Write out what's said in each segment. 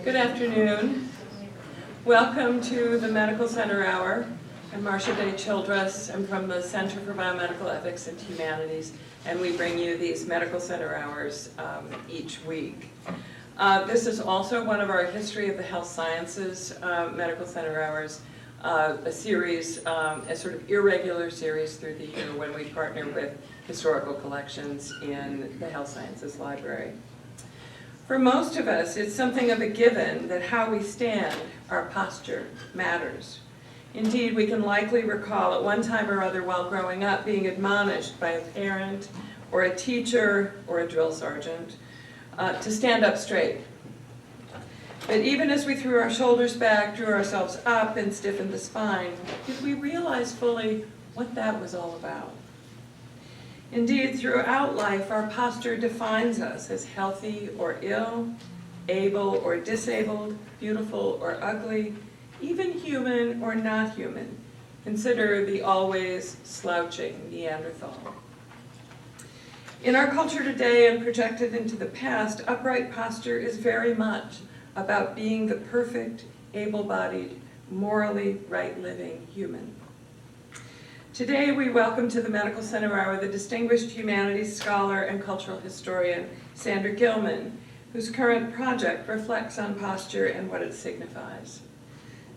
Good afternoon. Welcome to the Medical Center Hour. I'm Marcia Day Childress. I'm from the Center for Biomedical Ethics and Humanities, and we bring you these Medical Center Hours each week. This is also one of our History of the Health Sciences Medical Center Hours, a series, a sort of irregular series through the year when we partner with historical collections in the Health Sciences Library. For most of us, it's something of a given that how we stand, our posture, matters. Indeed, we can likely recall at one time or other while growing up being admonished by a parent or a teacher or a drill sergeant to stand up straight. But even as we threw our shoulders back, drew ourselves up, and stiffened the spine, did we realize fully what that was all about? Indeed, throughout life, our posture defines us as healthy or ill, able or disabled, beautiful or ugly, even human or not human. Consider the always slouching Neanderthal. In our culture today and projected into the past, upright posture is very much about being the perfect, able-bodied, morally right-living human. Today we welcome to the Medical Center Hour the distinguished humanities scholar and cultural historian Sander Gilman, whose current project reflects on posture and what it signifies.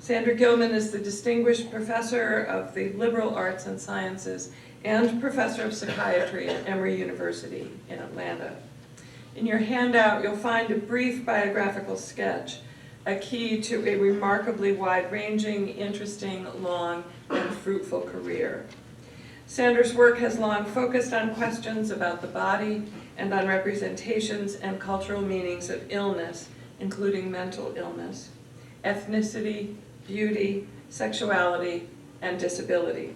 Sander Gilman is the distinguished professor of the liberal arts and sciences and professor of psychiatry at Emory University in Atlanta. In your handout, you'll find a brief biographical sketch, a key to a remarkably wide-ranging, interesting, long, and fruitful career. Sander's work has long focused on questions about the body and on representations and cultural meanings of illness, including mental illness, ethnicity, beauty, sexuality, and disability.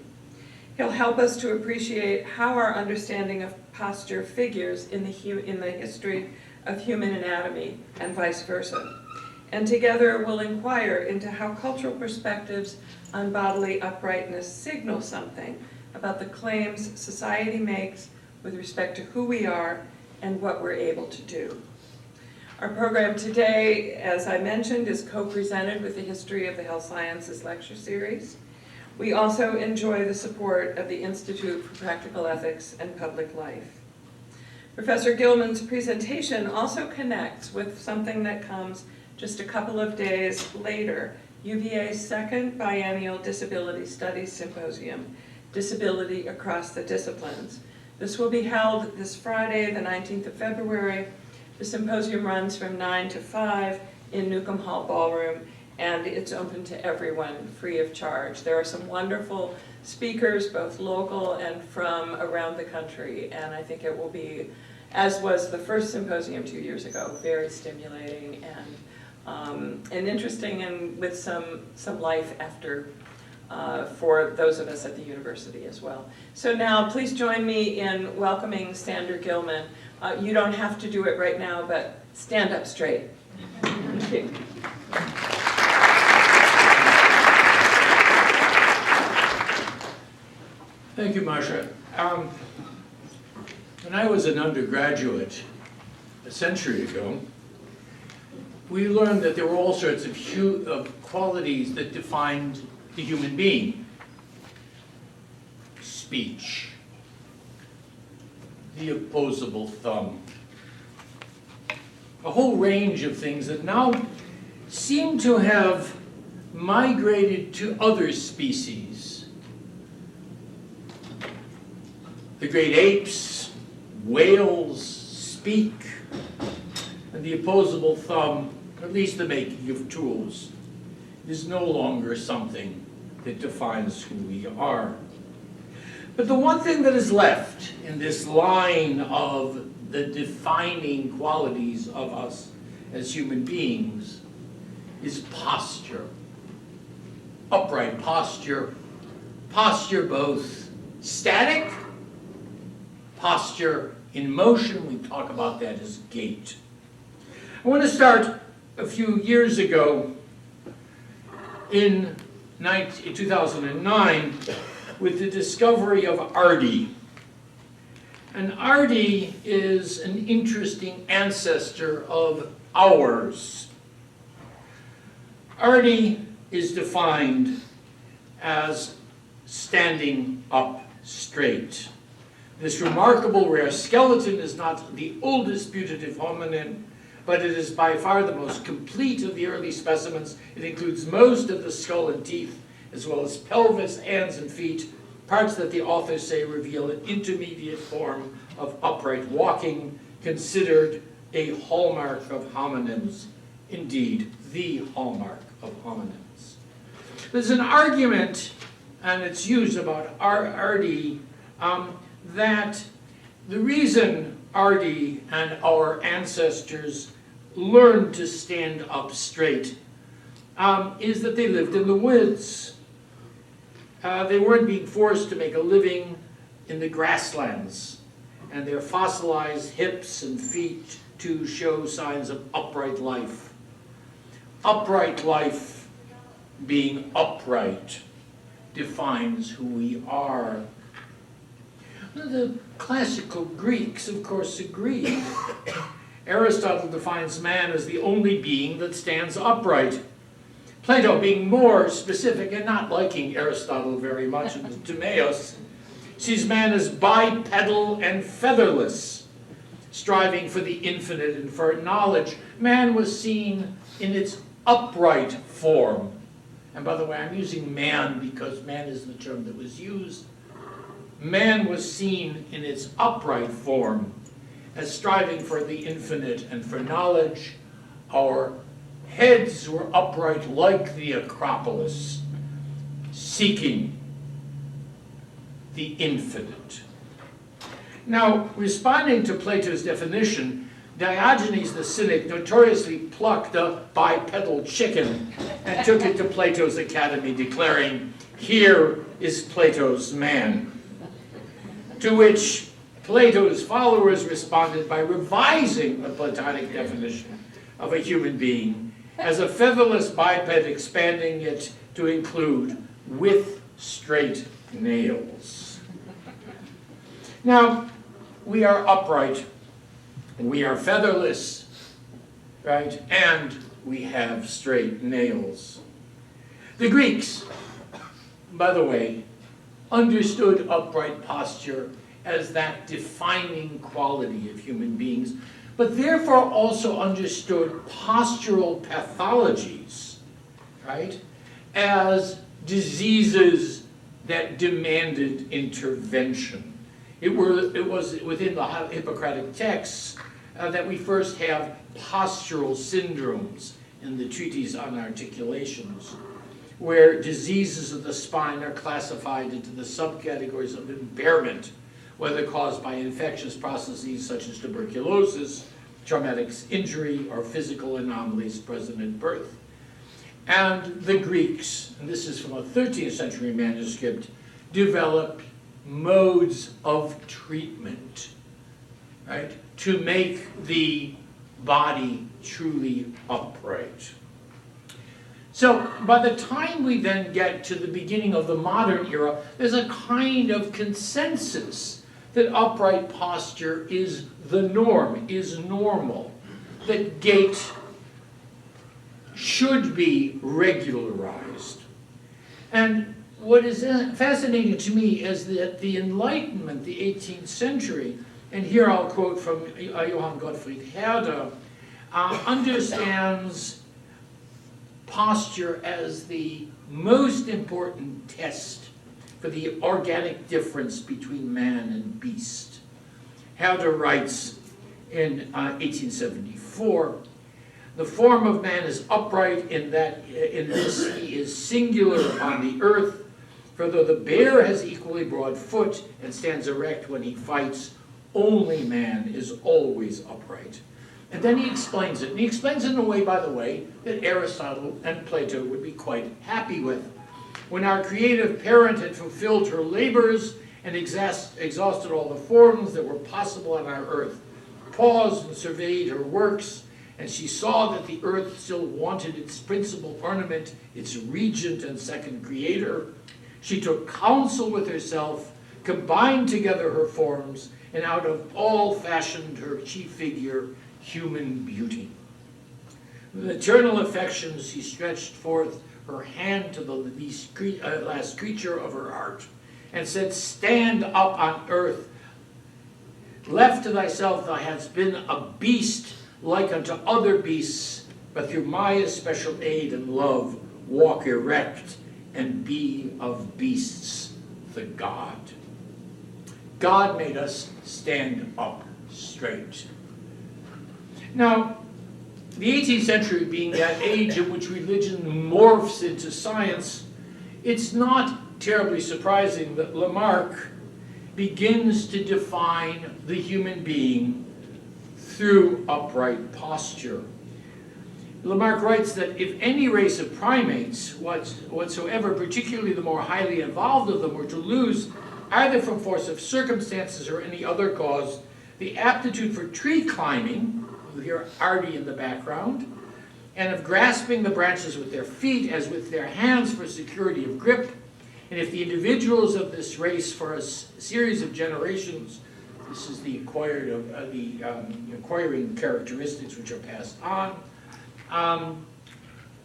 He'll help us to appreciate how our understanding of posture figures in the history of human anatomy and vice versa. And together we'll inquire into how cultural perspectives on bodily uprightness signal something about the claims society makes with respect to who we are and what we're able to do. Our program today, as I mentioned, is co-presented with the History of the Health Sciences lecture series. We also enjoy the support of the Institute for Practical Ethics and Public Life. Professor Gilman's presentation also connects with something that comes just a couple of days later, UVA's second biennial Disability Studies Symposium, Disability Across the Disciplines. This will be held this Friday, the 19th of February. The symposium runs from 9 to 5 in Newcomb Hall Ballroom, and it's open to everyone, free of charge. There are some wonderful speakers, both local and from around the country, and I think it will be, as was the first symposium 2 years ago, very stimulating and interesting, and with some life after for those of us at the university as well. So now, please join me in welcoming Sander Gilman. You don't have to do it right now, but stand up straight. Thank you. Thank you, Marcia. When I was an undergraduate a century ago, we learned that there were all sorts of qualities that defined the human being. Speech, the opposable thumb, a whole range of things that now seem to have migrated to other species. The great apes, whales speak, and the opposable thumb, at least the making of tools, is no longer something that defines who we are. But the one thing that is left in this line of the defining qualities of us as human beings is posture. Upright posture, posture both static, posture in motion, we talk about that as gait. I want to start a few years ago in 2009 with the discovery of Ardi. And Ardi is an interesting ancestor of ours. Ardi is defined as standing up straight. This remarkable rare skeleton is not the oldest putative hominin, but it is by far the most complete of the early specimens. It includes most of the skull and teeth, as well as pelvis, hands, and feet, parts that the authors say reveal an intermediate form of upright walking, considered a hallmark of hominins, indeed, the hallmark of hominins. There's an argument, and it's used about Ardi, that the reason Ardi and our ancestors learned to stand up straight is that they lived in the woods. They weren't being forced to make a living in the grasslands, and their fossilized hips and feet too show signs of upright life. Upright life, being upright, defines who we are. The classical Greeks, of course, agree. Aristotle defines man as the only being that stands upright. Plato, being more specific and not liking Aristotle very much, in Timaeus, sees man as bipedal and featherless, striving for the infinite and for knowledge. Man was seen in its upright form. And by the way, I'm using man because man is the term that was used. Man was seen in its upright form as striving for the infinite and for knowledge. Our heads were upright like the Acropolis, seeking the infinite. Now, responding to Plato's definition, Diogenes the Cynic notoriously plucked a bipedal chicken and took it to Plato's academy, declaring, "Here is Plato's man." To which Plato's followers responded by revising the Platonic definition of a human being as a featherless biped, expanding it to include with straight nails. Now, we are upright, we are featherless, right? And we have straight nails. The Greeks, by the way, understood upright posture as that defining quality of human beings, but therefore also understood postural pathologies, right, as diseases that demanded intervention. It was within the Hippocratic texts that we first have postural syndromes in the treatise on articulations, where diseases of the spine are classified into the subcategories of impairment, whether caused by infectious processes such as tuberculosis, traumatic injury, or physical anomalies present at birth. And the Greeks, and this is from a 13th century manuscript, developed modes of treatment, right, to make the body truly upright. So by the time we then get to the beginning of the modern era, there's a kind of consensus that upright posture is the norm, is normal, that gait should be regularized. And what is fascinating to me is that the Enlightenment, the 18th century, and here I'll quote from Johann Gottfried Herder, understands posture as the most important test for the organic difference between man and beast. Herder writes in 1874, "The form of man is upright in that in this he is singular upon the earth, for though the bear has equally broad foot and stands erect when he fights, only man is always upright." And then he explains it. And he explains it in a way, by the way, that Aristotle and Plato would be quite happy with. When our creative parent had fulfilled her labors and exhausted all the forms that were possible on our earth, paused and surveyed her works, and she saw that the earth still wanted its principal ornament, its regent and second creator, she took counsel with herself, combined together her forms, and out of all fashioned her chief figure, human beauty. With maternal affections, she stretched forth her hand to the last creature of her heart, and said, "Stand up on earth. Left to thyself, thou hast been a beast like unto other beasts, but through my especial aid and love, walk erect and be of beasts the God." God made us stand up straight. Now, the 18th century being that age in which religion morphs into science, it's not terribly surprising that Lamarck begins to define the human being through upright posture. Lamarck writes that if any race of primates whatsoever, particularly the more highly evolved of them, were to lose, either from force of circumstances or any other cause, the aptitude for tree climbing, you hear Artie in the background, and of grasping the branches with their feet as with their hands for security of grip, and if the individuals of this race for a series of generations, this is the acquiring characteristics which are passed on,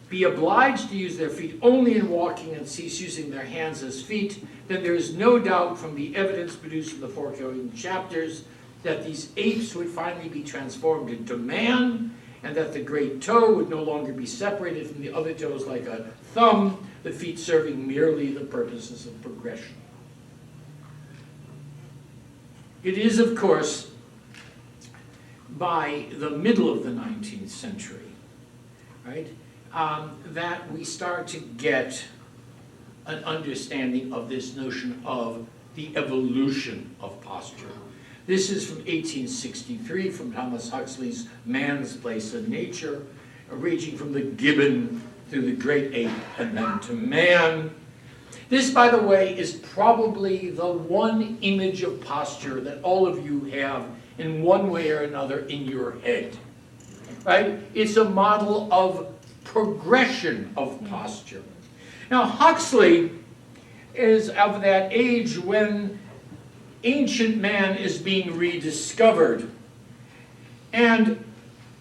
be obliged to use their feet only in walking and cease using their hands as feet, then there is no doubt from the evidence produced from the foregoing chapters that these apes would finally be transformed into man, and that the great toe would no longer be separated from the other toes like a thumb, the feet serving merely the purposes of progression. It is, of course, by the middle of the 19th century, right, that we start to get an understanding of this notion of the evolution of posture. This is from 1863, from Thomas Huxley's Man's Place in Nature, ranging from the gibbon through the great ape and then to man. This, by the way, is probably the one image of posture that all of you have in one way or another in your head, right? It's a model of progression of posture. Now, Huxley is of that age when ancient man is being rediscovered. And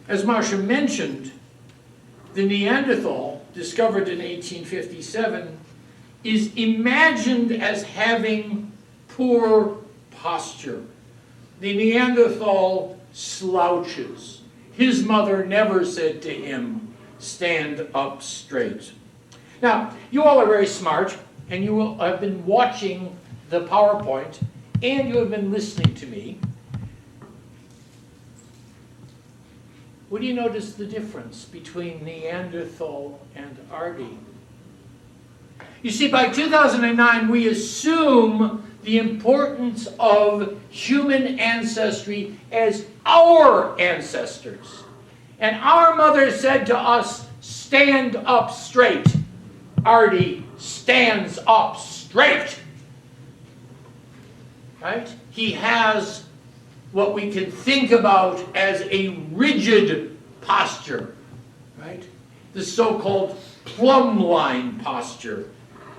as Marcia mentioned, the Neanderthal, discovered in 1857, is imagined as having poor posture. The Neanderthal slouches. His mother never said to him, "Stand up straight." Now, you all are very smart, and you will have been watching the PowerPoint, and you have been listening to me. What do you notice the difference between Neanderthal and Artie? You see, by 2009, we assume the importance of human ancestry as our ancestors. And our mother said to us, "Stand up straight." Artie stands up straight. Right? He has what we can think about as a rigid posture, right? The so-called plumb line posture,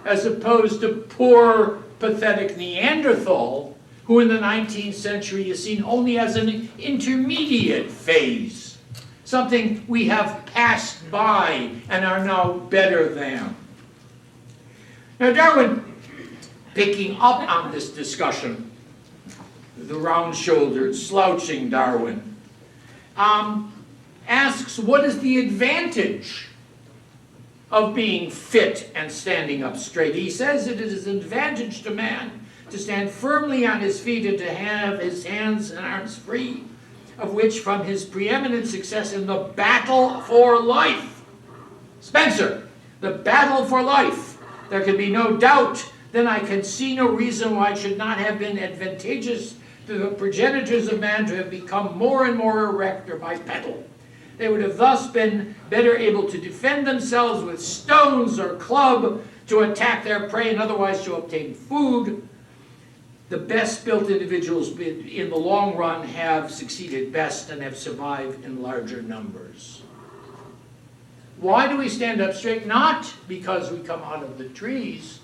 as opposed to poor, pathetic Neanderthal, who in the 19th century is seen only as an intermediate phase, something we have passed by and are now better than. Now, Darwin, picking up on this discussion, the round-shouldered, slouching Darwin, asks, what is the advantage of being fit and standing up straight? He says it is an advantage to man to stand firmly on his feet and to have his hands and arms free, of which from his preeminent success in the battle for life. Spencer, the battle for life. There can be no doubt, then I can see no reason why it should not have been advantageous to the progenitors of man to have become more and more erect or bipedal. They would have thus been better able to defend themselves with stones or club, to attack their prey and otherwise to obtain food. The best built individuals in the long run have succeeded best and have survived in larger numbers. Why do we stand up straight? Not because we come out of the trees,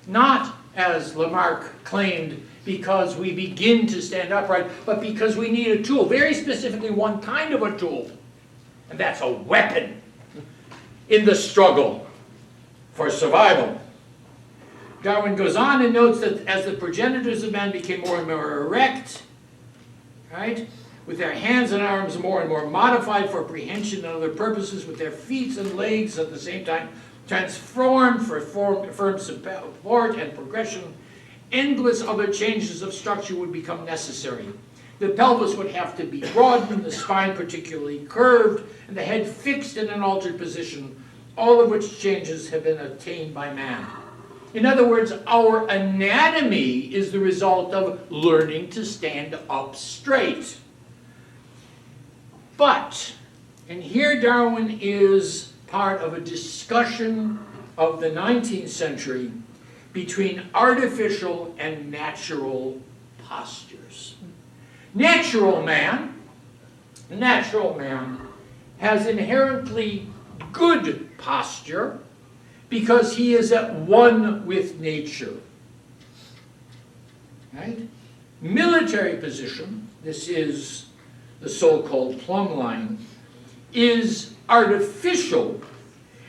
not, as Lamarck claimed, because we begin to stand upright, but because we need a tool, very specifically one kind of a tool, and that's a weapon. in the struggle for survival. Darwin goes on and notes that as the progenitors of man became more and more erect, right, with their hands and arms more and more modified for apprehension and other purposes, with their feet and legs at the same time transformed for firm support and progression, endless other changes of structure would become necessary. The pelvis would have to be broadened, the spine particularly curved, and the head fixed in an altered position, all of which changes have been attained by man. In other words, our anatomy is the result of learning to stand up straight. But, and here Darwin is part of a discussion of the 19th century between artificial and natural postures. Natural man has inherently good posture because he is at one with nature. Right? Military position, this is the so-called plumb line, is artificial.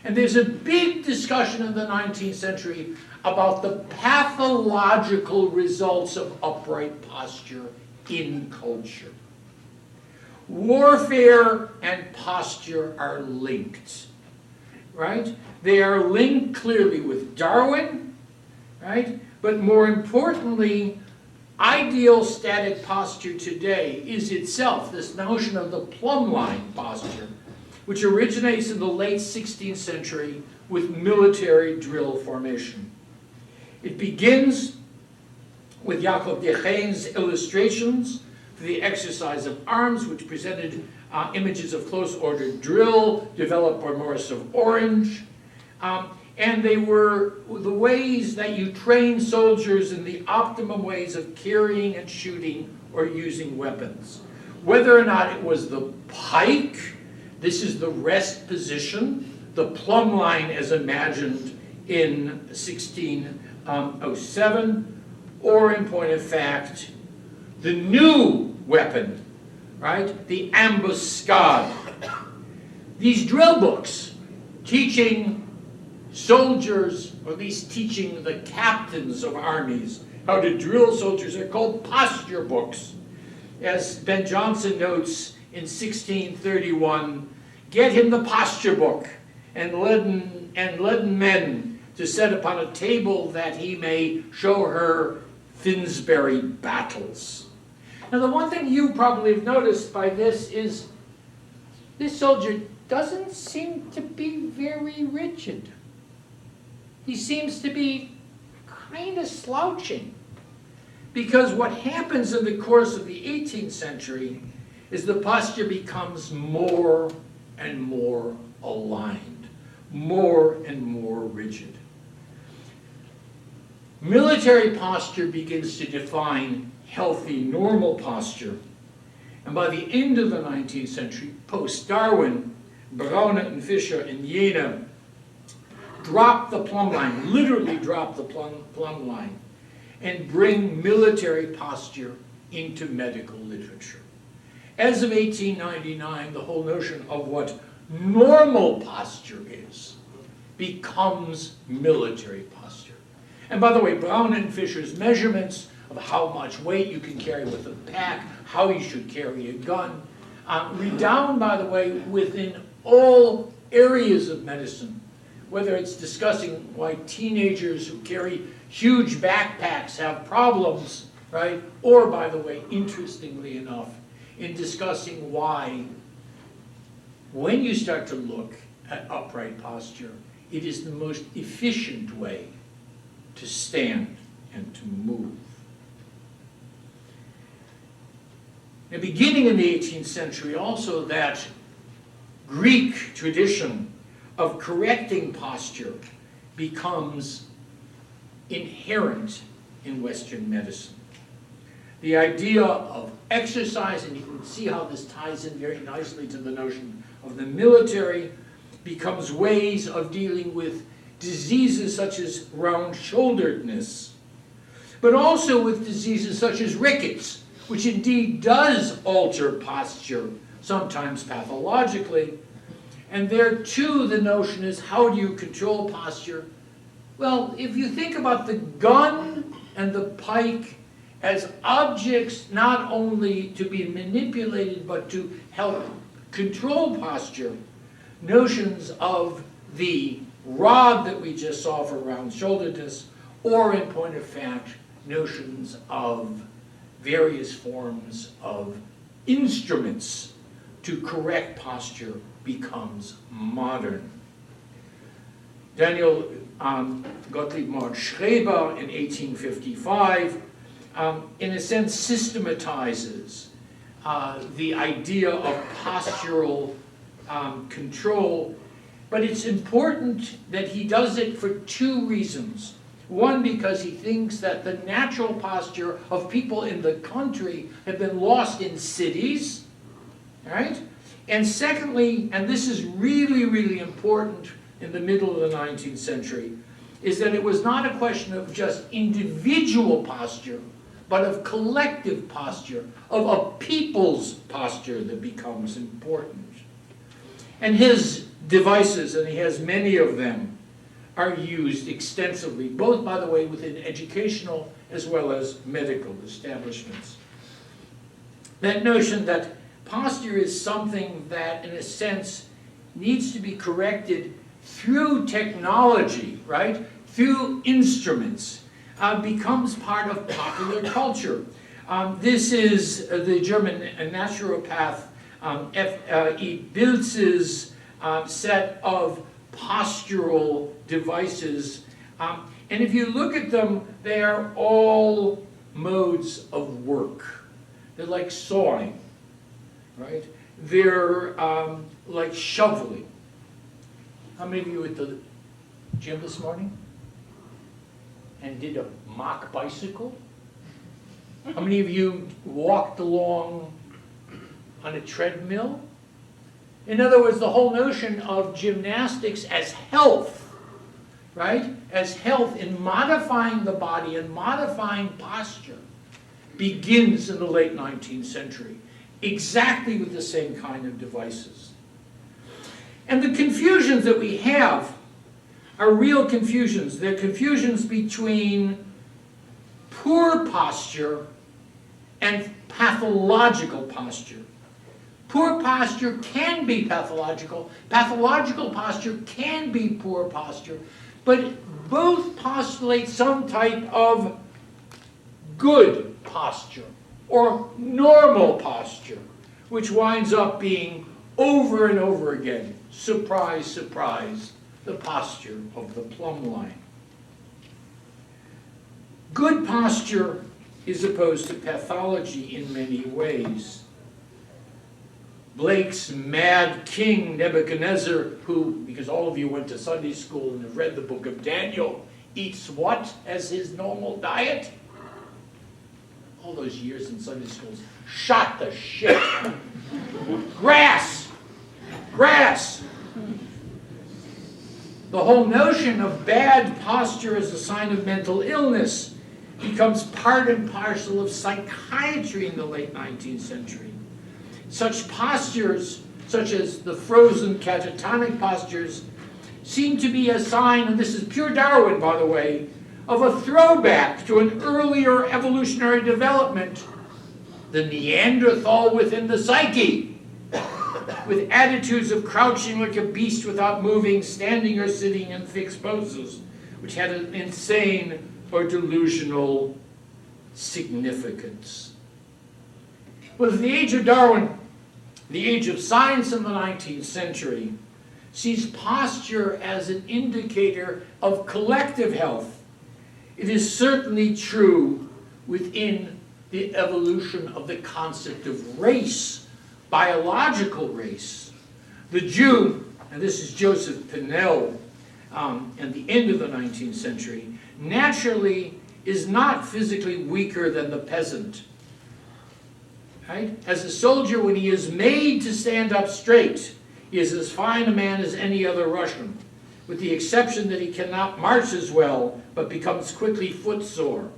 And there's a big discussion in the 19th century about the pathological results of upright posture in culture. Warfare and posture are linked, right? They are linked clearly with Darwin, right? But more importantly, ideal static posture today is itself this notion of the plumb line posture, which originates in the late 16th century with military drill formation. It begins with Jacob de Geen's illustrations for the exercise of arms, which presented images of close ordered drill developed by Morris of Orange. And they were the ways that you train soldiers in the optimum ways of carrying and shooting or using weapons. Whether or not it was the pike, this is the rest position, the plumb line as imagined in 1607, or in point of fact, the new weapon, right? The ambuscade. These drill books teaching soldiers, or at least teaching the captains of armies how to drill soldiers, are called posture books. As Ben Jonson notes in 1631, get him the posture book and leaden men to set upon a table that he may show her Finsbury battles. Now the one thing you probably have noticed by this is this soldier doesn't seem to be very rigid. He seems to be kind of slouching. Because what happens in the course of the 18th century is the posture becomes more and more aligned, more and more rigid. Military posture begins to define healthy, normal posture. And by the end of the 19th century, post-Darwin, Braune and Fischer and Jena drop the plumb line, literally drop the plumb line, and bring military posture into medical literature. As of 1899, the whole notion of what normal posture is becomes military posture. And by the way, Braune and Fischer's measurements of how much weight you can carry with a pack, how you should carry a gun, redound, by the way, within all areas of medicine, whether it's discussing why teenagers who carry huge backpacks have problems, right? Or, by the way, interestingly enough, in discussing why, when you start to look at upright posture, it is the most efficient way to stand and to move. Now, beginning in the 18th century, also that Greek tradition of correcting posture becomes inherent in Western medicine. The idea of exercise, and you can see how this ties in very nicely to the notion of the military, becomes ways of dealing with diseases such as round-shoulderedness, but also with diseases such as rickets, which indeed does alter posture, sometimes pathologically, And there too the notion is, how do you control posture? Well, if you think about the gun and the pike as objects not only to be manipulated but to help control posture, notions of the rod that we just saw for round-shoulderedness, or in point of fact, notions of various forms of instruments to correct posture becomes modern. Daniel Gottlieb Mord Schreber in 1855, in a sense, systematizes the idea of postural control, but it's important that he does it for two reasons. One, because he thinks that the natural posture of people in the country have been lost in cities, right? And secondly, and this is really, really important in the middle of the 19th century, is that it was not a question of just individual posture, but of collective posture, of a people's posture that becomes important. And his devices, and he has many of them, are used extensively, both, by the way, within educational as well as medical establishments. That notion that posture is something that, in a sense, needs to be corrected through technology, right? Through instruments, becomes part of popular culture. This is the German naturopath F.E. Bilz's set of postural devices. And if you look at them, they are all modes of work. They're like sawing, right? They're like shoveling. How many of you were at the gym this morning and did a mock bicycle? How many of you walked along on a treadmill? In other words, the whole notion of gymnastics as health, right? As health in modifying the body and modifying posture begins in the late 19th century, exactly with the same kind of devices. And the confusions that we have are real confusions. They're confusions between poor posture and pathological posture. Poor posture can be pathological. Pathological posture can be poor posture. But both postulate some type of good posture or normal posture, which winds up being over and over again, surprise, surprise, the posture of the plumb line. Good posture is opposed to pathology in many ways. Blake's mad king Nebuchadnezzar, who, because all of you went to Sunday school and have read the book of Daniel, eats what as his normal diet? All those years in Sunday schools, shot the shit. Grass! Grass! The whole notion of bad posture as a sign of mental illness becomes part and parcel of psychiatry in the late 19th century. Such postures, such as the frozen catatonic postures, seem to be a sign, and this is pure Darwin, by the way, of a throwback to an earlier evolutionary development, the Neanderthal within the psyche, with attitudes of crouching like a beast without moving, standing or sitting in fixed poses, which had an insane or delusional significance. Well, the age of Darwin, the age of science in the 19th century, sees posture as an indicator of collective health. It is certainly true within the evolution of the concept of race, biological race. The Jew, and this is Joseph Pinnell, at the end of the 19th century, naturally is not physically weaker than the peasant. Right? As a soldier, when he is made to stand up straight, he is as fine a man as any other Russian, with the exception that he cannot march as well, but becomes quickly footsore.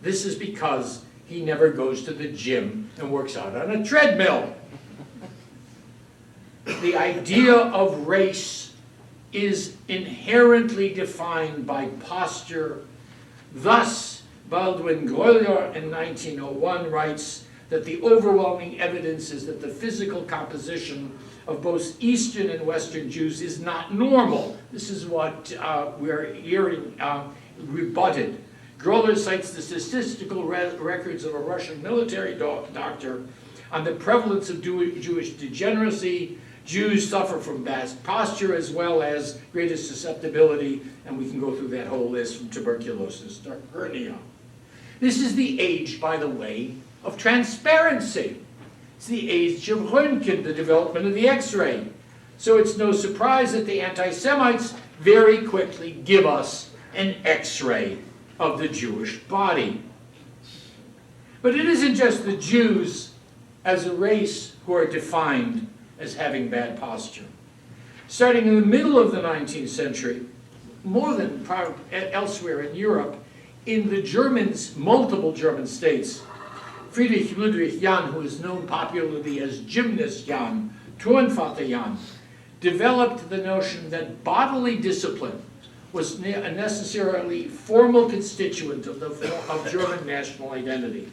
This is because he never goes to the gym and works out on a treadmill. the idea of race is inherently defined by posture. Thus, Baldwin Greuler in 1901 writes that the overwhelming evidence is that the physical composition of both Eastern and Western Jews is not normal. This is what we're hearing rebutted. Greuler cites the statistical records of a Russian military doctor on the prevalence of Jewish degeneracy. Jews suffer from bad posture as well as greater susceptibility, and we can go through that whole list, from tuberculosis to hernia. This is the age, by the way, of transparency. It's the age of Röntgen, the development of the X-ray. So it's no surprise that the anti-Semites very quickly give us an X-ray of the Jewish body. But it isn't just the Jews as a race who are defined as having bad posture. Starting in the middle of the 19th century, more than elsewhere in Europe, in the Germans, multiple German states, Friedrich Ludwig Jahn, who is known popularly as Gymnast Jahn, Turnvater Jahn, developed the notion that bodily discipline was a necessarily formal constituent of German national identity.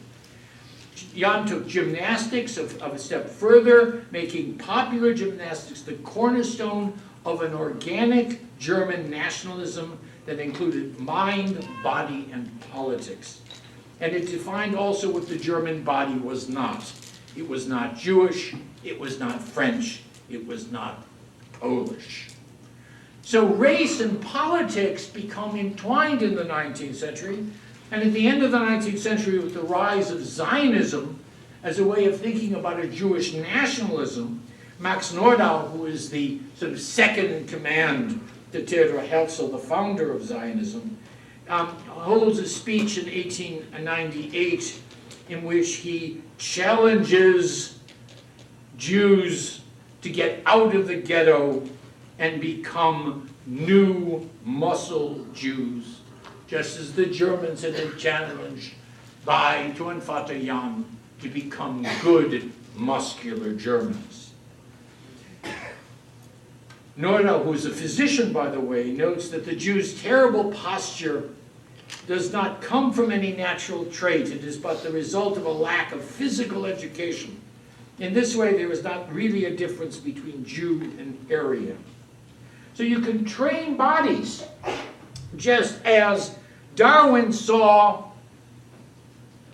Jahn took gymnastics of a step further, making popular gymnastics the cornerstone of an organic German nationalism that included mind, body, and politics. And it defined also what the German body was not. It was not Jewish, it was not French, it was not Polish. So race and politics become entwined in the 19th century, and at the end of the 19th century, with the rise of Zionism as a way of thinking about a Jewish nationalism, Max Nordau, who is the sort of second in command to Theodor Herzl, the founder of Zionism, holds a speech in 1898 in which he challenges Jews to get out of the ghetto and become new muscle Jews, just as the Germans had been challenged by Turnvater Jahn to become good, muscular Germans. Nordau, who is a physician, by the way, notes that the Jew's terrible posture does not come from any natural trait. It is but the result of a lack of physical education. In this way, there is not really a difference between Jew and Aryan. So you can train bodies, just as Darwin saw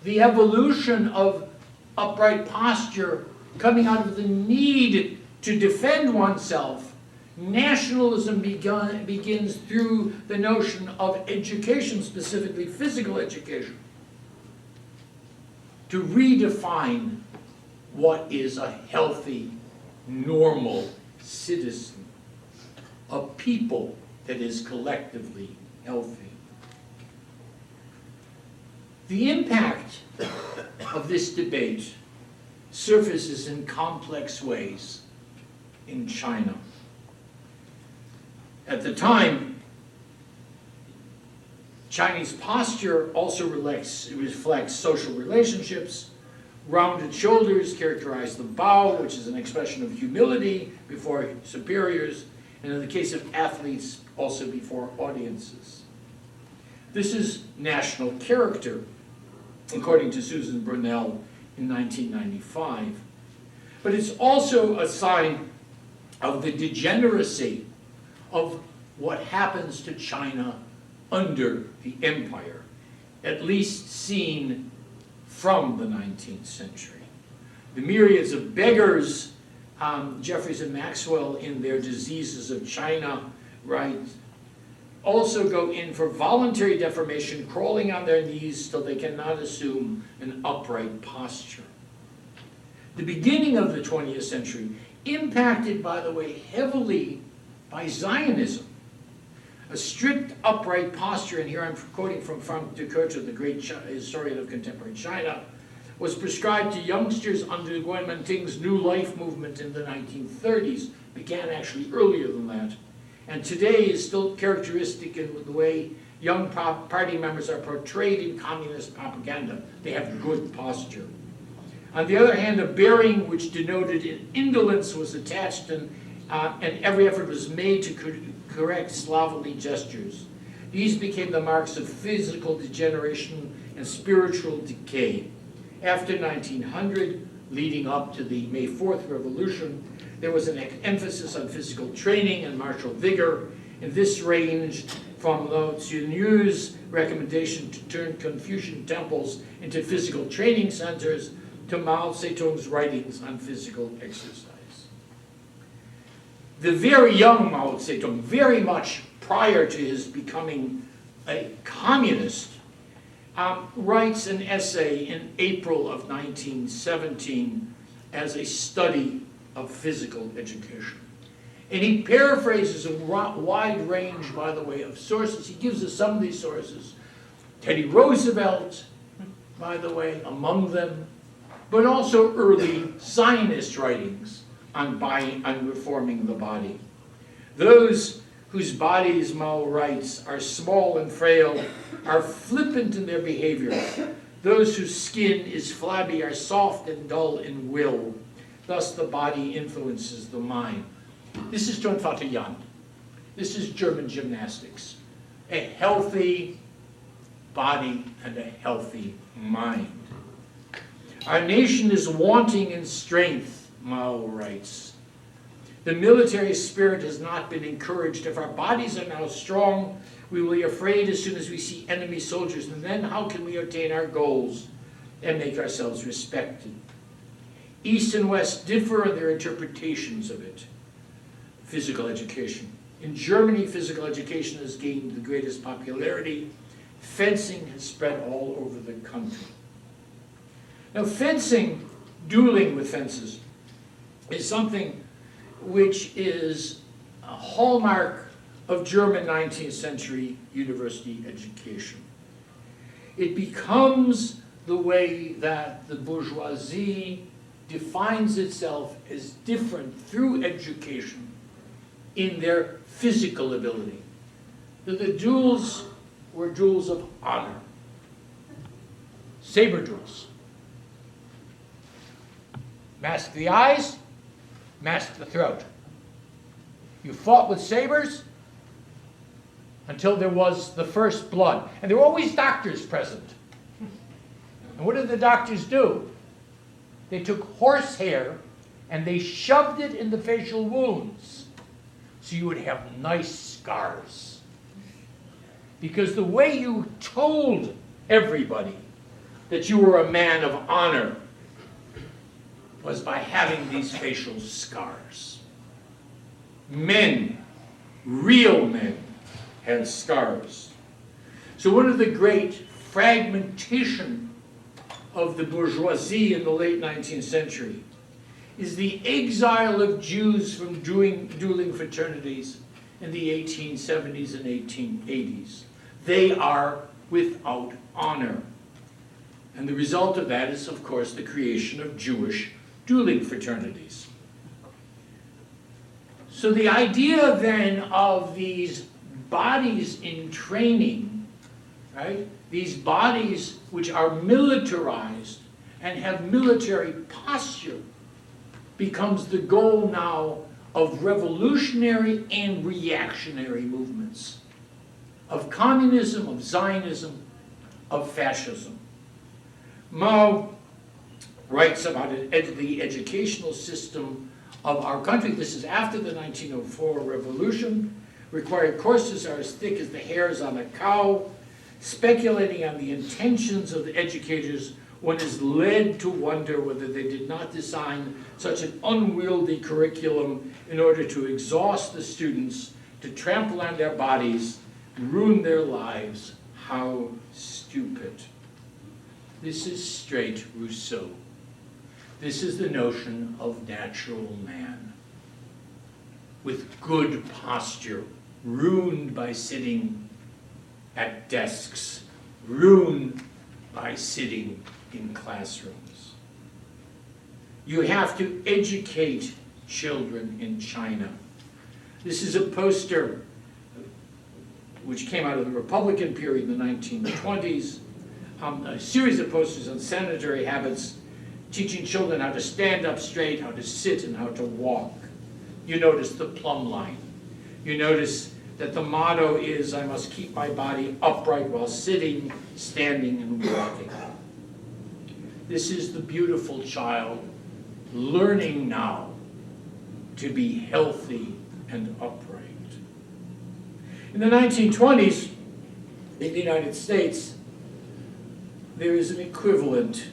the evolution of upright posture coming out of the need to defend oneself. Nationalism begins through the notion of education, specifically physical education, to redefine what is a healthy, normal citizen, a people that is collectively healthy. The impact of this debate surfaces in complex ways in China. At the time, Chinese posture also reflects social relationships. Rounded shoulders characterize the bow, which is an expression of humility before superiors, and in the case of athletes, also before audiences. This is national character, according to Susan Brunel in 1995. But it's also a sign of the degeneracy of what happens to China under the empire, at least seen from the 19th century. The myriads of beggars, Jeffries and Maxwell in their Diseases of China write, also go in for voluntary deformation, crawling on their knees till they cannot assume an upright posture. The beginning of the 20th century, impacted, by the way, heavily by Zionism. A strict upright posture, and here I'm quoting from Frank de Kürter, the great historian of contemporary China, was prescribed to youngsters under Guominting's New Life movement in the 1930s, began actually earlier than that, and today is still characteristic in the way young party members are portrayed in communist propaganda. They have good posture. On the other hand, a bearing which denoted indolence was attached, and every effort was made to correct slovenly gestures. These became the marks of physical degeneration and spiritual decay. After 1900, leading up to the May 4th revolution, there was an emphasis on physical training and martial vigor, and this ranged from Lao Tzu's recommendation to turn Confucian temples into physical training centers to Mao Zedong's writings on physical exercise. The very young Mao Zedong, very much prior to his becoming a communist, writes an essay in April of 1917 as a study of physical education. And he paraphrases a wide range, by the way, of sources. He gives us some of these sources. Teddy Roosevelt, by the way, among them, but also early Zionist writings on reforming the body. Those whose bodies, Mao writes, are small and frail, are flippant in their behavior. Those whose skin is flabby are soft and dull in will. Thus the body influences the mind. This is Turnvater Jan. This is German gymnastics. A healthy body and a healthy mind. Our nation is wanting in strength, Mao writes. The military spirit has not been encouraged. If our bodies are now strong, we will be afraid as soon as we see enemy soldiers. And then how can we attain our goals and make ourselves respected? East and West differ in their interpretations of it. Physical education. In Germany, physical education has gained the greatest popularity. Fencing has spread all over the country. Now, fencing, dueling with fences, is something which is a hallmark of German 19th century university education. It becomes the way that the bourgeoisie defines itself as different through education in their physical ability. The duels were duels of honor. Saber duels. Mask the eyes, mask the throat. You fought with sabers until there was the first blood. And there were always doctors present. And what did the doctors do? They took horsehair and they shoved it in the facial wounds so you would have nice scars. Because the way you told everybody that you were a man of honor was by having these facial scars. Men, real men, had scars. So one of the great fragmentation of the bourgeoisie in the late 19th century is the exile of Jews from dueling fraternities in the 1870s and 1880s. They are without honor. And the result of that is, of course, the creation of Jewish dueling fraternities. So the idea then of these bodies in training, right? These bodies which are militarized and have military posture becomes the goal now of revolutionary and reactionary movements, of communism, of Zionism, of fascism. Mao writes about the educational system of our country. This is after the 1904 revolution. Required courses are as thick as the hairs on a cow. Speculating on the intentions of the educators, one is led to wonder whether they did not design such an unwieldy curriculum in order to exhaust the students, to trample on their bodies, ruin their lives. How stupid. This is straight Rousseau. This is the notion of natural man, with good posture, ruined by sitting at desks, ruined by sitting in classrooms. You have to educate children in China. This is a poster which came out of the Republican period in the 1920s, a series of posters on sanitary habits teaching children how to stand up straight, how to sit, and how to walk. You notice the plumb line. You notice that the motto is, I must keep my body upright while sitting, standing, and walking. This is the beautiful child learning now to be healthy and upright. In the 1920s, in the United States, there is an equivalent,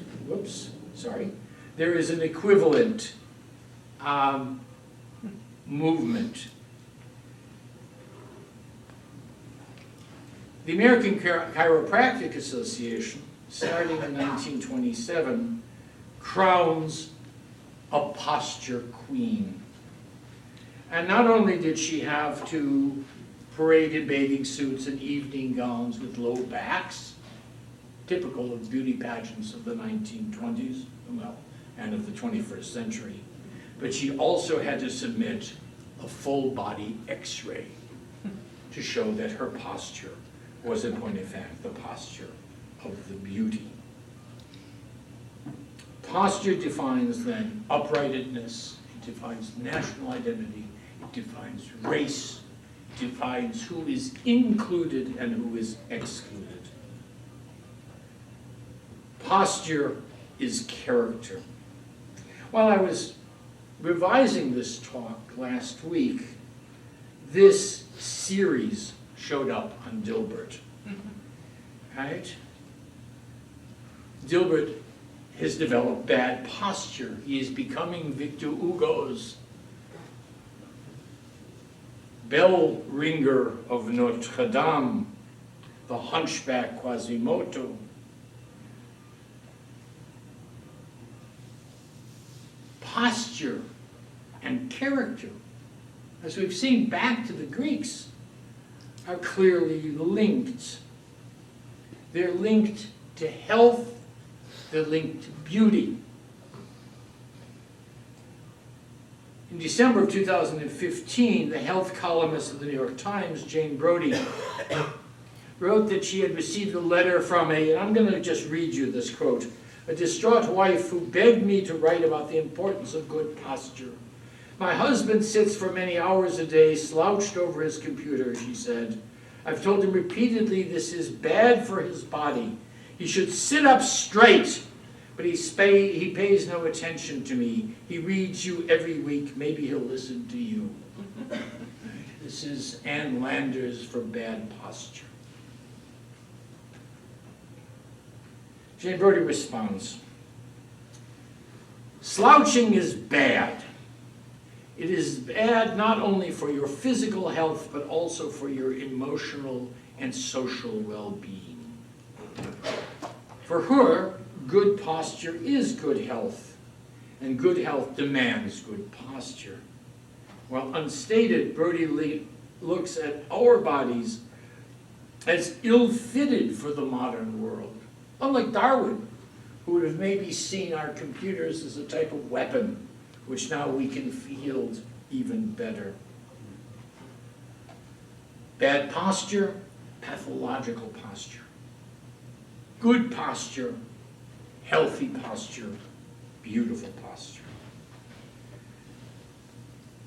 there is an equivalent movement. The American Chiropractic Association, starting in 1927, crowns a posture queen. And not only did she have to parade in bathing suits and evening gowns with low backs, typical of beauty pageants of the 1920s, and of the 21st century, but she also had to submit a full body x-ray to show that her posture was in point of fact the posture of the beauty. Posture defines then uprightness, it defines national identity, it defines race, it defines who is included and who is excluded. Posture is character. While I was revising this talk last week, this series showed up on Dilbert. Right? Dilbert has developed bad posture. He is becoming Victor Hugo's bell ringer of Notre Dame, the hunchback Quasimodo. Posture and character, as we've seen back to the Greeks, are clearly linked. They're linked to health, they're linked to beauty. In December of 2015, the health columnist of the New York Times, Jane Brody, wrote that she had received a letter from and I'm going to just read you this quote, a distraught wife who begged me to write about the importance of good posture. My husband sits for many hours a day slouched over his computer, she said. I've told him repeatedly this is bad for his body. He should sit up straight, but he pays no attention to me. He reads you every week. Maybe he'll listen to you. This is Ann Landers for bad posture. Jane Brody responds, slouching is bad. It is bad not only for your physical health, but also for your emotional and social well-being. For her, good posture is good health, and good health demands good posture. While unstated, Brody looks at our bodies as ill-fitted for the modern world. Unlike Darwin, who would have maybe seen our computers as a type of weapon, which now we can field even better. Bad posture, pathological posture. Good posture, healthy posture, beautiful posture.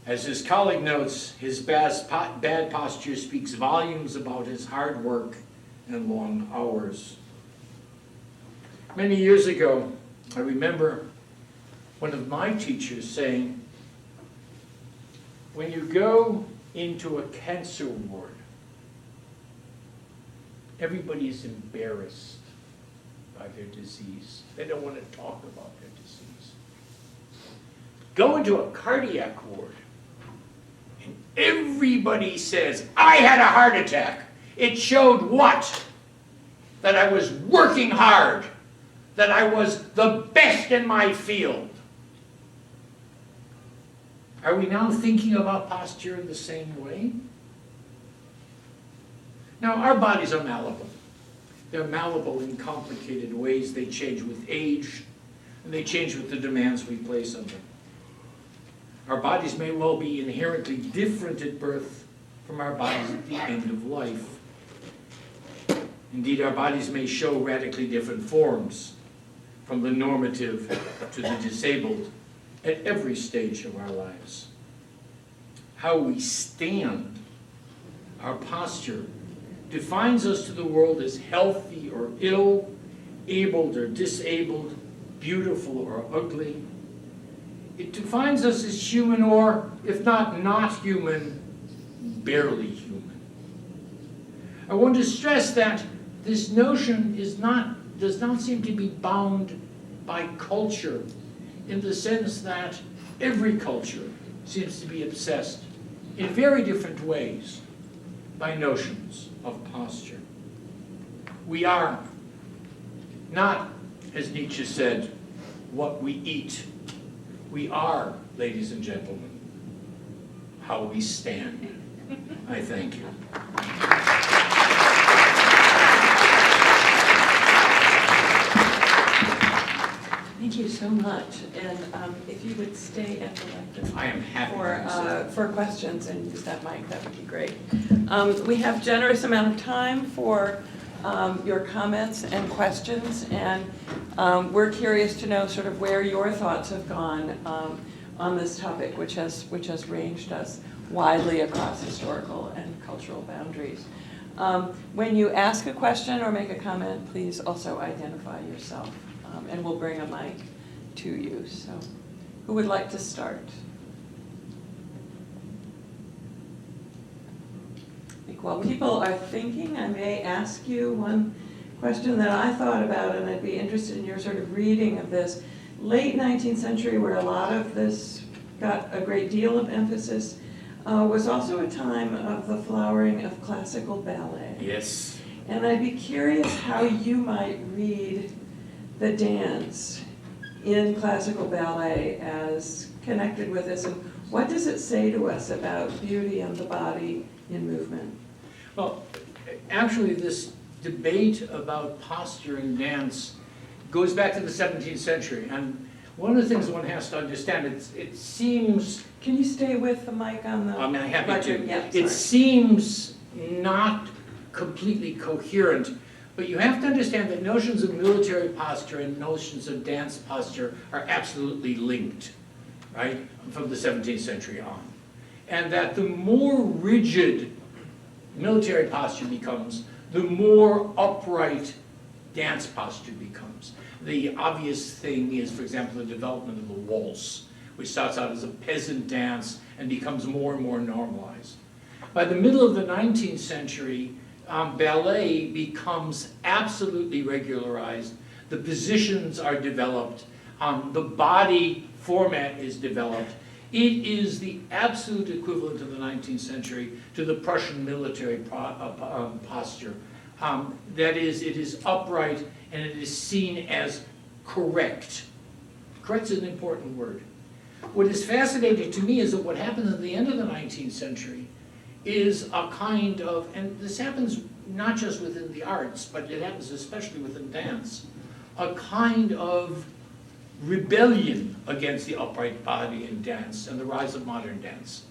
As his colleague notes, his bad posture speaks volumes about his hard work and long hours. Many years ago, I remember one of my teachers saying, when you go into a cancer ward, everybody is embarrassed by their disease. They don't want to talk about their disease. Go into a cardiac ward, and everybody says, I had a heart attack. It showed what? That I was working hard, that I was the best in my field. Are we now thinking about posture in the same way? Now, our bodies are malleable. They're malleable in complicated ways. They change with age, and they change with the demands we place on them. Our bodies may well be inherently different at birth from our bodies at the end of life. Indeed, our bodies may show radically different forms. from the normative to the disabled at every stage of our lives. How we stand, our posture, defines us to the world as healthy or ill, abled or disabled, beautiful or ugly. It defines us as human or, if not human, barely human. I want to stress that this notion does not seem to be bound by culture, in the sense that every culture seems to be obsessed in very different ways by notions of posture. We are not, as Nietzsche said, what we eat. We are, ladies and gentlemen, how we stand. I thank you. Thank you so much. And if you would stay at the lectern I am happy for questions and use that mic, that would be great. We have generous amount of time for your comments and questions, and we're curious to know sort of where your thoughts have gone on this topic, which has ranged us widely across historical and cultural boundaries. When you ask a question or make a comment, please also identify yourself, and we'll bring a mic to you. So, who would like to start? I think while people are thinking, I may ask you one question that I thought about, and I'd be interested in your sort of reading of this. Late 19th century, where a lot of this got a great deal of emphasis, was also a time of the flowering of classical ballet. Yes. And I'd be curious how you might read the dance in classical ballet as connected with this, and what does it say to us about beauty and the body in movement? Well, actually, this debate about posture in dance goes back to the 17th century, and one of the things one has to understand, it seems... Can you stay with the mic on the... I'm happy to. Yeah, it seems not completely coherent, but you have to understand that notions of military posture and notions of dance posture are absolutely linked, right, from the 17th century on. And that the more rigid military posture becomes, the more upright dance posture becomes. The obvious thing is, for example, the development of the waltz, which starts out as a peasant dance and becomes more and more normalized. By the middle of the 19th century, ballet becomes absolutely regularized. The positions are developed. The body format is developed. It is the absolute equivalent of the 19th century to the Prussian military posture. That is, it is upright and it is seen as correct. Correct is an important word. What is fascinating to me is that what happens at the end of the 19th century is a kind of, and this happens not just within the arts, but it happens especially within dance, a kind of rebellion against the upright body in dance and the rise of modern dance.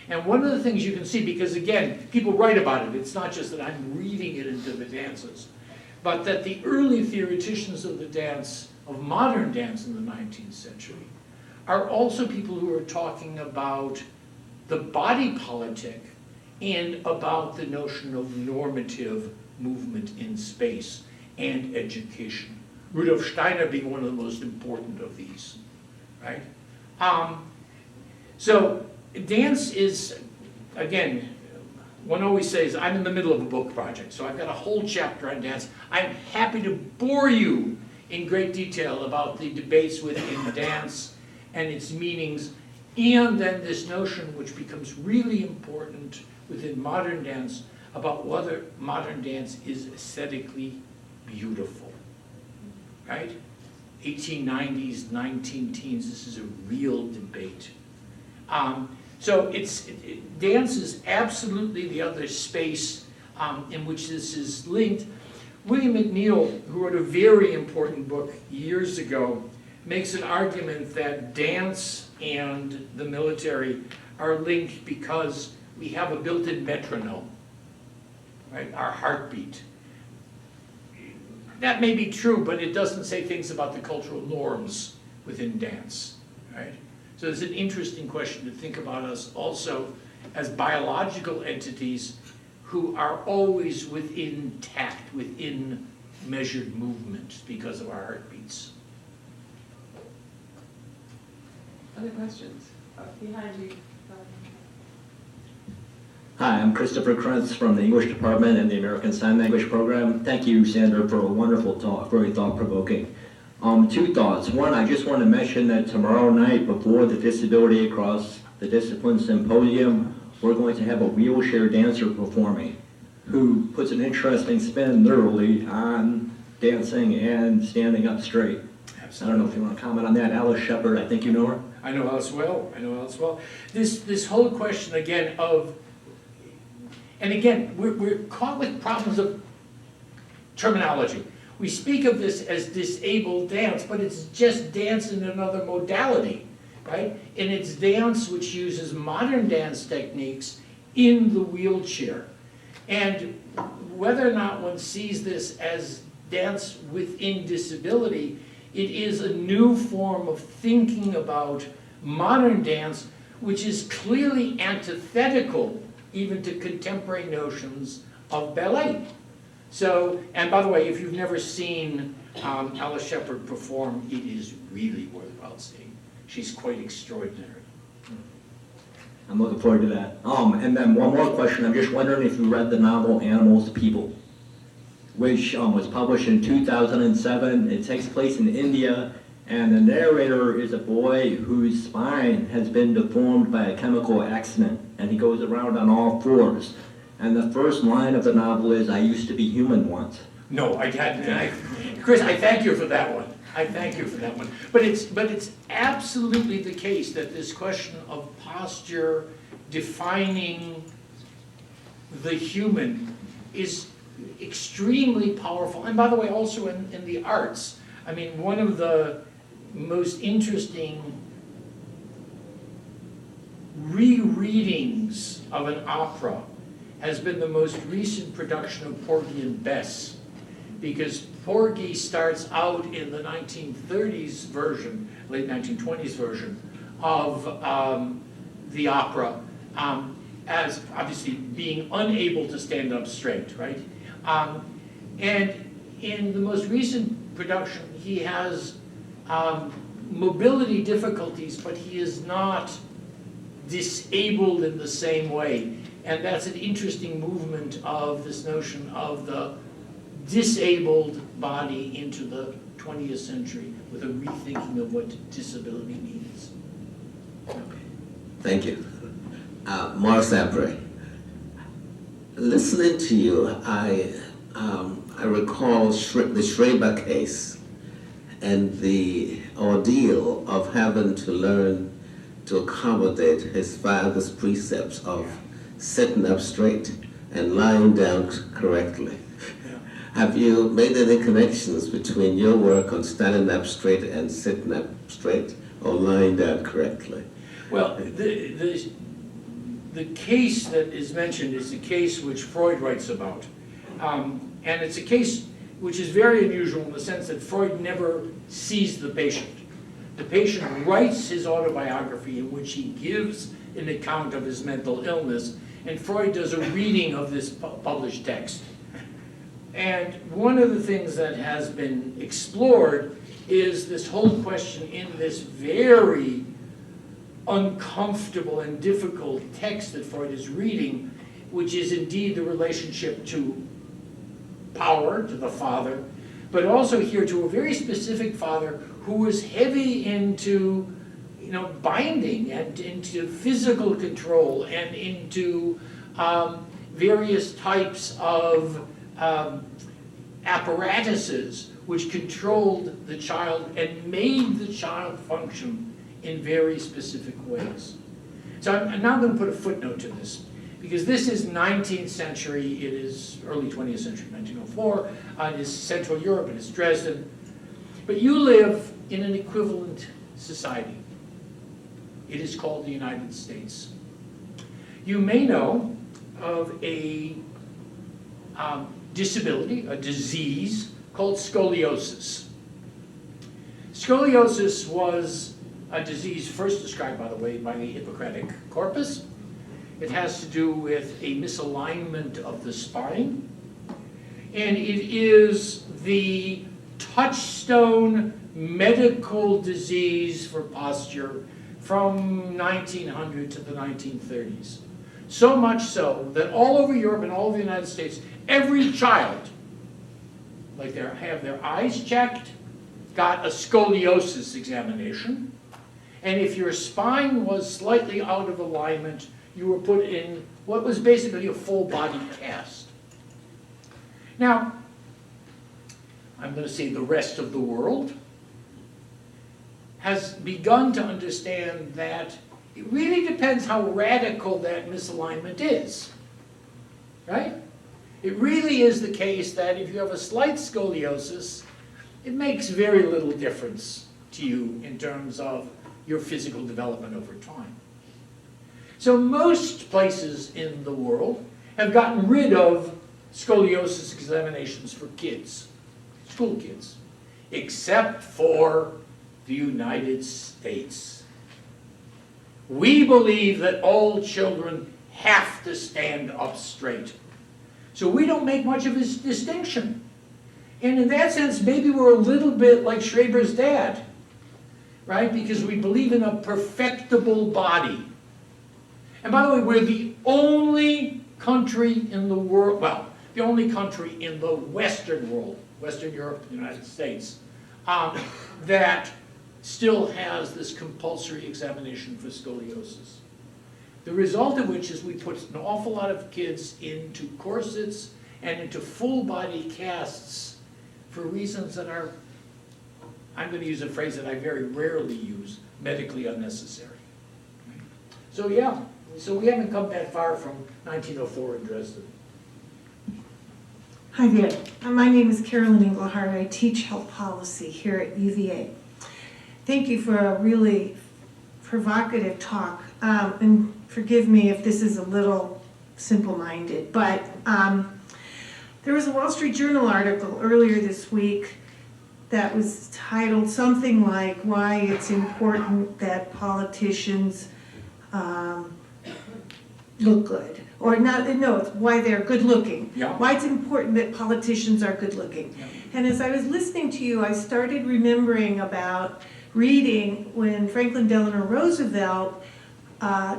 And one of the things you can see, because again, people write about it, it's not just that I'm reading it into the dances, but that the early theoreticians of the dance, of modern dance in the 19th century, are also people who are talking about the body politic and about the notion of normative movement in space and education. Rudolf Steiner being one of the most important of these, right? So dance is, again, one always says, I'm in the middle of a book project, so I've got a whole chapter on dance. I'm happy to bore you in great detail about the debates within dance and its meanings, and then this notion which becomes really important within modern dance about whether modern dance is aesthetically beautiful, right? 1890s, 19-teens, this is a real debate. So dance is absolutely the other space in which this is linked. William McNeill, who wrote a very important book years ago, makes an argument that dance and the military are linked because we have a built-in metronome, right? Our heartbeat. That may be true, but it doesn't say things about the cultural norms within dance, right? So it's an interesting question to think about us also as biological entities who are always within tact, within measured movement because of our heartbeats. Other questions? Behind you. Hi, I'm Christopher Krentz from the English Department and the American Sign Language Program. Thank you, Sander, for a wonderful talk, very thought-provoking. Two thoughts. One, I just want to mention that tomorrow night, before the Disability Across the Discipline Symposium, we're going to have a wheelchair dancer performing who puts an interesting spin, literally, on dancing and standing up straight. Absolutely. I don't know if you want to comment on that. Alice Shepard, I think you know her. I know Alice well. I know Alice well. This whole question again of, and again, we're caught with problems of terminology. We speak of this as disabled dance, but it's just dance in another modality, right? And it's dance which uses modern dance techniques in the wheelchair. And whether or not one sees this as dance within disability, it is a new form of thinking about modern dance, which is clearly antithetical even to contemporary notions of ballet. So, and by the way, if you've never seen Alice Shepard perform, it is really worthwhile seeing. She's quite extraordinary. I'm looking forward to that. And then one more question. I'm just wondering if you read the novel Animals, People, which was published in 2007. It takes place in India, and the narrator is a boy whose spine has been deformed by a chemical accident, and he goes around on all fours. And the first line of the novel is, "I used to be human once." No, I hadn't. Chris, I thank you for that one. I thank you for that one. But it's absolutely the case that this question of posture defining the human is extremely powerful. And by the way, also in the arts. I mean, one of the most interesting rereadings of an opera has been the most recent production of Porgy and Bess, because Porgy starts out in the 1930s version, late 1920s version of the opera as obviously being unable to stand up straight, right? And in the most recent production, he has mobility difficulties, but he is not disabled in the same way. And that's an interesting movement of this notion of the disabled body into the 20th century with a rethinking of what disability means. Thank you. Morris Apre. Listening to you, I recall the Schreiber case and the ordeal of having to learn to accommodate his father's precepts of sitting up straight and lying down correctly. Yeah. Have you made any connections between your work on standing up straight and sitting up straight or lying down correctly? Well, the case that is mentioned is the case which Freud writes about. And it's a case which is very unusual in the sense that Freud never sees the patient. The patient writes his autobiography in which he gives an account of his mental illness, and Freud does a reading of this published text. And one of the things that has been explored is this whole question in this very uncomfortable and difficult text that Freud is reading, which is indeed the relationship to power, to the father, but also here to a very specific father who was heavy into, binding and into physical control and into various types of apparatuses which controlled the child and made the child function in very specific ways. So I'm now going to put a footnote to this, because this is 19th century, it is early 20th century, 1904, it is Central Europe, it is Dresden. But you live in an equivalent society. It is called the United States. You may know of a disability, a disease, called scoliosis. Scoliosis was a disease first described, by the way, by the Hippocratic corpus. It has to do with a misalignment of the spine, and it is the touchstone medical disease for posture from 1900 to the 1930s. So much so that all over Europe and all over the United States, every child, like have their eyes checked, got a scoliosis examination, and if your spine was slightly out of alignment, you were put in what was basically a full body cast. Now, I'm going to say the rest of the world has begun to understand that it really depends how radical that misalignment is, right? It really is the case that if you have a slight scoliosis, it makes very little difference to you in terms of your physical development over time. So most places in the world have gotten rid of scoliosis examinations for kids, school kids, except for the United States. We believe that all children have to stand up straight. So we don't make much of a distinction. And in that sense, maybe we're a little bit like Schreber's dad, right? Because we believe in a perfectible body. And by the way, we're the only country in the world, well, the only country in the Western world, Western Europe, the United States, that still has this compulsory examination for scoliosis. The result of which is we put an awful lot of kids into corsets and into full body casts for reasons that are, I'm going to use a phrase that I very rarely use, medically unnecessary. So yeah, so we haven't come that far from 1904 in Dresden. Hi there. My name is Carolyn Engelhardt. I teach health policy here at UVA. Thank you for a really provocative talk. And forgive me if this is a little simple-minded, but there was a Wall Street Journal article earlier this week that was titled something like why it's important that politicians look good. Or not, no, it's why they're good looking. Yeah. Why it's important that politicians are good looking. Yeah. And as I was listening to you, I started remembering about reading when Franklin Delano Roosevelt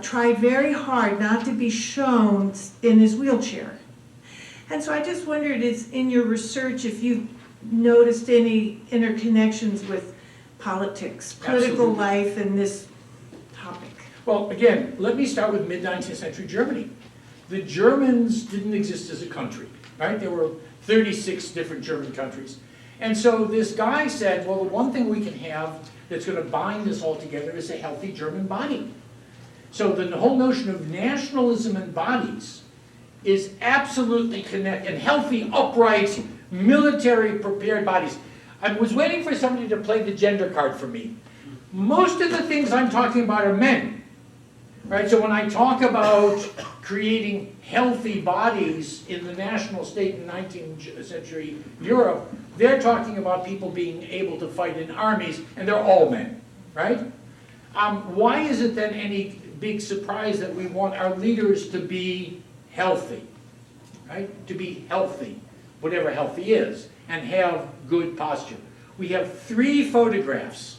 tried very hard not to be shown in his wheelchair. And so I just wondered, in your research, if you noticed any interconnections with politics, political Absolutely. life, and this topic. Well, again, let me start with mid-19th century Germany. The Germans didn't exist as a country, right? There were 36 different German countries. And so this guy said, well, the one thing we can have that's going to bind us all together is a healthy German body. So the whole notion of nationalism and bodies is absolutely connected, and healthy, upright, military-prepared bodies. I was waiting for somebody to play the gender card for me. Most of the things I'm talking about are men, right? So when I talk about creating healthy bodies in the national state in 19th century Europe, they're talking about people being able to fight in armies, and they're all men, right? Why is it then any big surprise that we want our leaders to be healthy, right? To be healthy, whatever healthy is, and have good posture. We have three photographs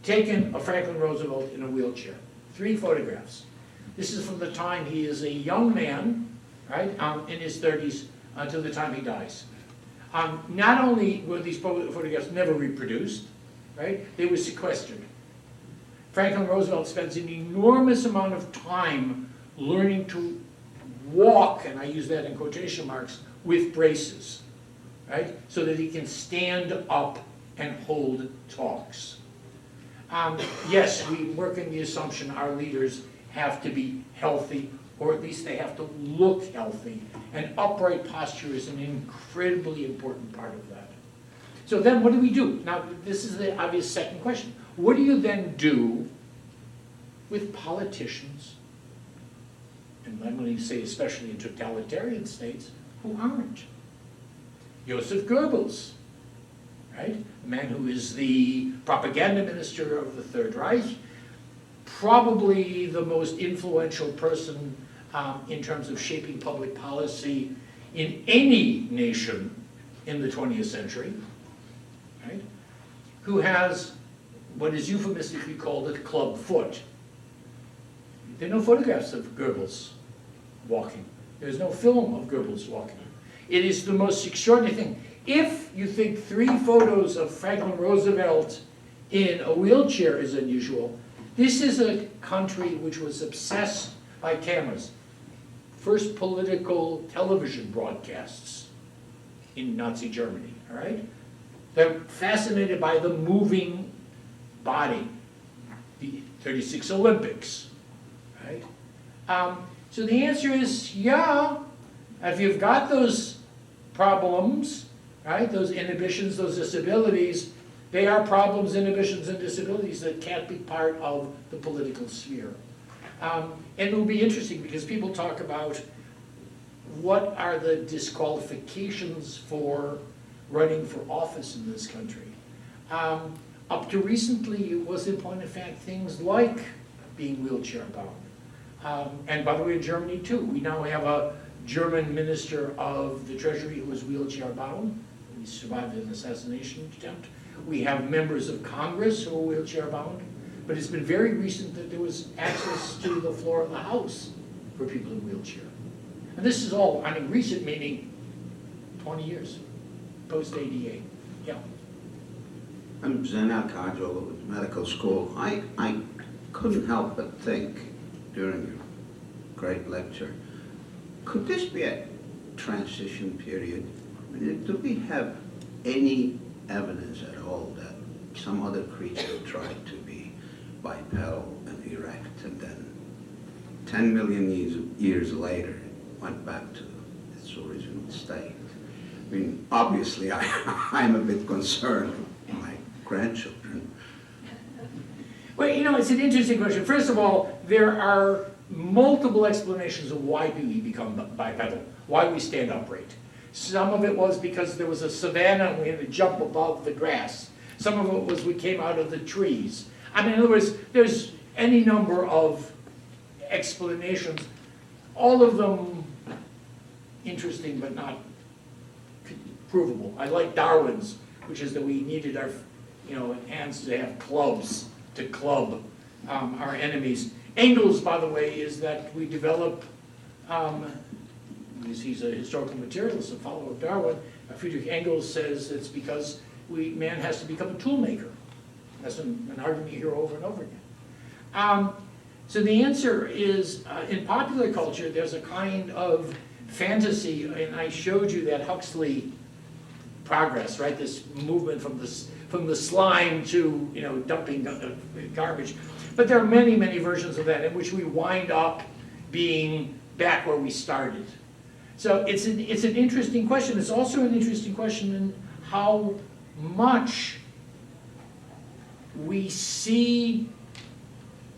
taken of Franklin Roosevelt in a wheelchair. 3 photographs. This is from the time he is a young man, right, in his 30s, until the time he dies. Not only were these photographs never reproduced, right, they were sequestered. Franklin Roosevelt spends an enormous amount of time learning to walk, and I use that in quotation marks, with braces, right, so that he can stand up and hold talks. Yes, we work in the assumption our leaders have to be healthy, or at least they have to look healthy, and upright posture is an incredibly important part of that. So then what do we do? Now, this is the obvious second question. What do you then do with politicians, and I'm going to say especially in totalitarian states, who aren't? Joseph Goebbels, right? The man who is the propaganda minister of the Third Reich, probably the most influential person in terms of shaping public policy in any nation in the 20th century, right? Who has what is euphemistically called a club foot. There are no photographs of Goebbels walking. There's no film of Goebbels walking. It is the most extraordinary thing. If you think 3 photos of Franklin Roosevelt in a wheelchair is unusual, this is a country which was obsessed by cameras. First political television broadcasts in Nazi Germany, all right? They're fascinated by the moving body, the 36 Olympics, right? So the answer is, yeah, if you've got those problems, right, those inhibitions, those disabilities, they are problems, inhibitions, and disabilities that can't be part of the political sphere. And it will be interesting because people talk about what are the disqualifications for running for office in this country. Up to recently, it was in point of fact things like being wheelchair bound. And by the way, in Germany too, we now have a German minister of the Treasury who is wheelchair bound. He survived an assassination attempt. We have members of Congress who are wheelchair bound. But it's been very recent that there was access to the floor of the House for people in wheelchair. And this is all, I mean, recent meaning 20 years, post-ADA. Yeah. I'm Zainal Kajol with medical school. I couldn't help but think during your great lecture, could this be a transition period? I mean, do we have any evidence at all that some other creature tried to be bipedal and erect and then 10 million years later went back to its original state? I mean, obviously I'm a bit concerned with my grandchildren. Well, you know, it's an interesting question. First of all, there are multiple explanations of why do we become bipedal, why we stand upright. Some of it was because there was a savanna and we had to jump above the grass. Some of it was we came out of the trees. I mean, in other words, there's any number of explanations, all of them interesting but not provable. I like Darwin's, which is that we needed our, hands to have clubs to club our enemies. Engels, by the way, is that we develop, he's a historical materialist, a follower of Darwin. Friedrich Engels says it's because man has to become a tool maker. That's an argument you hear over and over again. So the answer is, in popular culture, there's a kind of fantasy, and I showed you that Huxley progress, right? This movement from the slime to dumping garbage. But there are many, many versions of that in which we wind up being back where we started. So it's an interesting question. It's also an interesting question in how much we see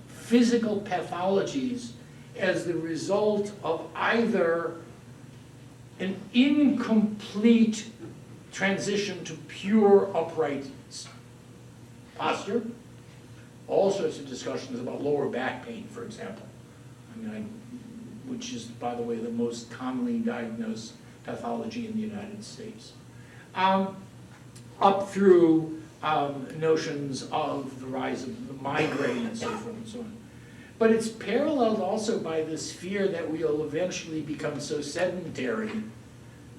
physical pathologies as the result of either an incomplete transition to pure upright posture. All sorts of discussions about lower back pain, for example. Which is, by the way, the most commonly diagnosed pathology in the United States. Up through notions of the rise of the migraine and so forth and so on. But it's paralleled also by this fear that we will eventually become so sedentary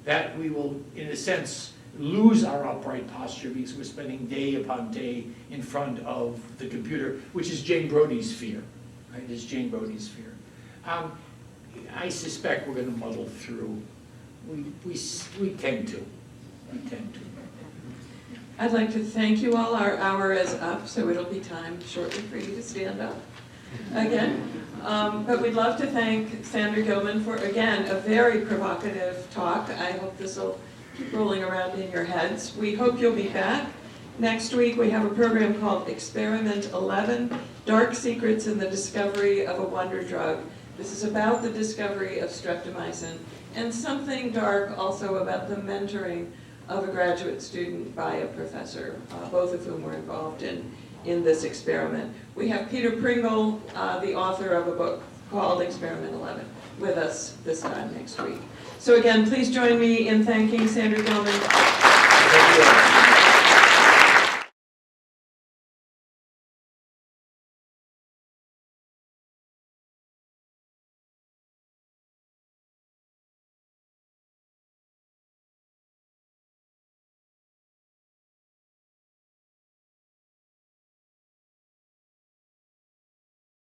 that we will, in a sense, lose our upright posture because we're spending day upon day in front of the computer, which is Jane Brody's fear, right? It's Jane Brody's fear. I suspect we're going to muddle through. We tend to. We tend to. I'd like to thank you all. Our hour is up, so it'll be time shortly for you to stand up again. But we'd love to thank Sander Gilman for, again, a very provocative talk. I hope this will keep rolling around in your heads. We hope you'll be back. Next week we have a program called Experiment 11, Dark Secrets in the Discovery of a Wonder Drug. This is about the discovery of streptomycin, and something dark also about the mentoring of a graduate student by a professor, both of whom were involved in this experiment. We have Peter Pringle, the author of a book called Experiment 11, with us this time next week. So again, please join me in thanking Sander Gilman. Thank you.